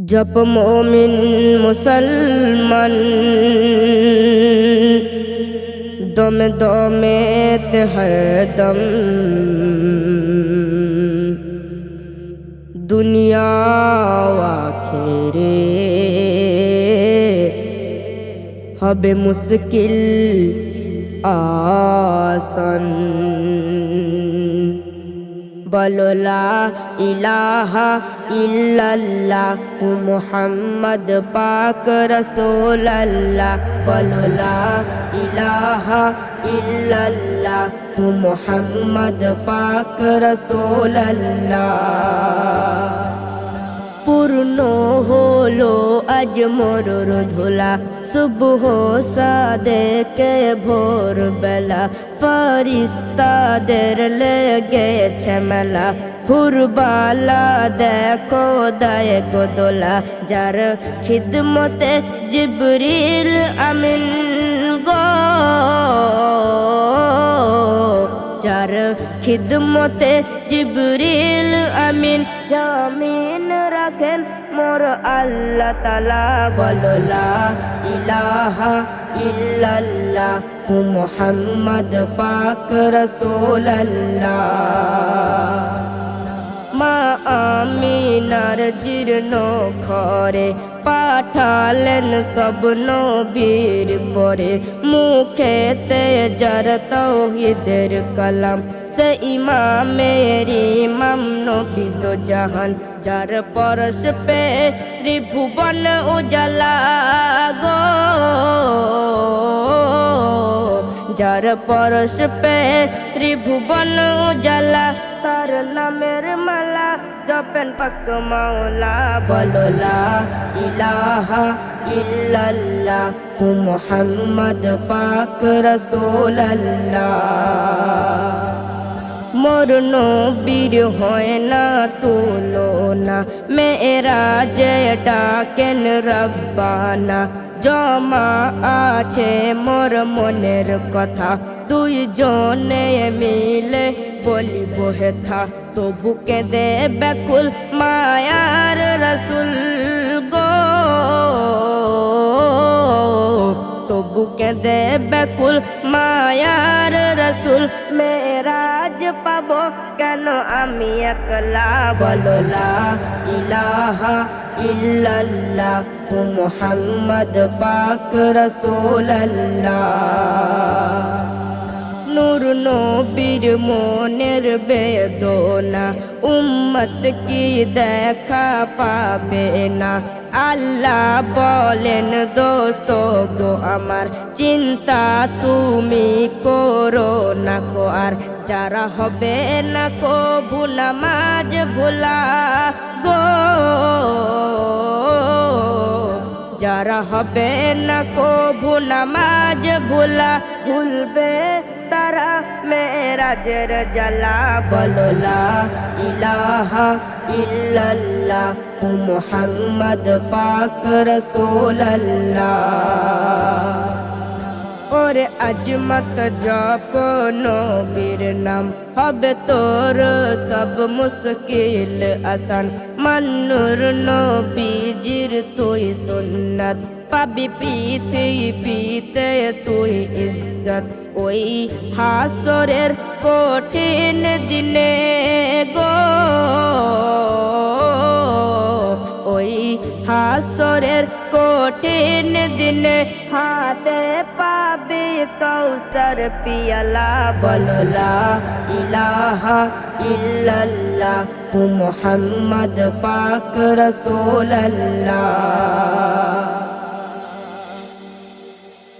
जब मोमिन मुसलमान दम दमेत हर दम दुनिया आखिरे हबे मुश्किल आसान बोलो ला इलाहा इल्लल्लाह मुहम्मद पाक रसूल अल्लाह बोलो ला इलाहा इल्लल्लाह मुहम्मद पाक रसूल अल्लाह पूर्ण होलो आज मोर धुला सुबह सादेके भोर बेला फरिस्तादेर लेगेছে মেলা হুরবালা দেখো দায়ে গো দোলা যার খিদমতে জিবরিল আমিন গো যার খিদমতে জিবরিল আমিন জামিন রাখেন মোর আল্লাহ তাআলা বলো লা ইলাহা ইল্লাল্লাহ মুহাম্মদ পাক রাসূল আল্লাহ মা আমিনার জীর্ণ ঘরে পাঠালেন সব নবীর পরে মুখেতে যার তাওহীদের কালাম সে ইমামেরি ইমাম নবী দো জাহান যার পরশ পে ত্রিভুবন উজালা গো যার পরশ পে ত্রিভুবন উজালা তার নামের মালা জপেন পাক মাওলা বলো লা ইলাহা ইল্লাল্লাহ মুহাম্মদ পাক রাসূল আল্লাহ মোর নবীর হয় না তুলনা মেরাজে ডাকেন রব্বানা জমা আছে মোর মনের কথা দুই জনে মিলে বলিব হেথা তবু কেঁদে ব্যাকুল মায়ার রসুল গো তবু কেঁদে ব্যাকুল মায়ার রসুল মেরাজ পাবো কেন আমি একলা বলো লা ইলাহা ইল্লাল্লাহ মুহাম্মদ পাক রাসূল আল্লাহ নূর নবীর মনের বেদনা উম্মত কি দেখা পাবে না আল্লাহ বলেন দোস্ত গো আমার চিন্তা তুমি করো না কো আর যারা হবে না কবু নামাজ ভোলা গো যারা হবে না কবু নামাজ ভোলা ভুলবে তারা মেরাজের জ্বালা বলো লা ইলাহা ইল্লাল্লাহ মুহাম্মদ পাক রাসূল আল্লাহ ওরে আজমত জপ নবীর নাম হবে তোর সব মুশকিল আসান মান্নুর নবীজির তুই সুন্নাত পাবি পৃথিবীতে তুই ইজ্জত ওই হাসরের কঠিন দিনে গো ওই হাসরের কঠিন দিনে হাতে পাবি কৌসর পিয়ালা বলো লা ইলাহা ইল্লাল্লাহ মুহাম্মদ পাক রাসূল আল্লাহ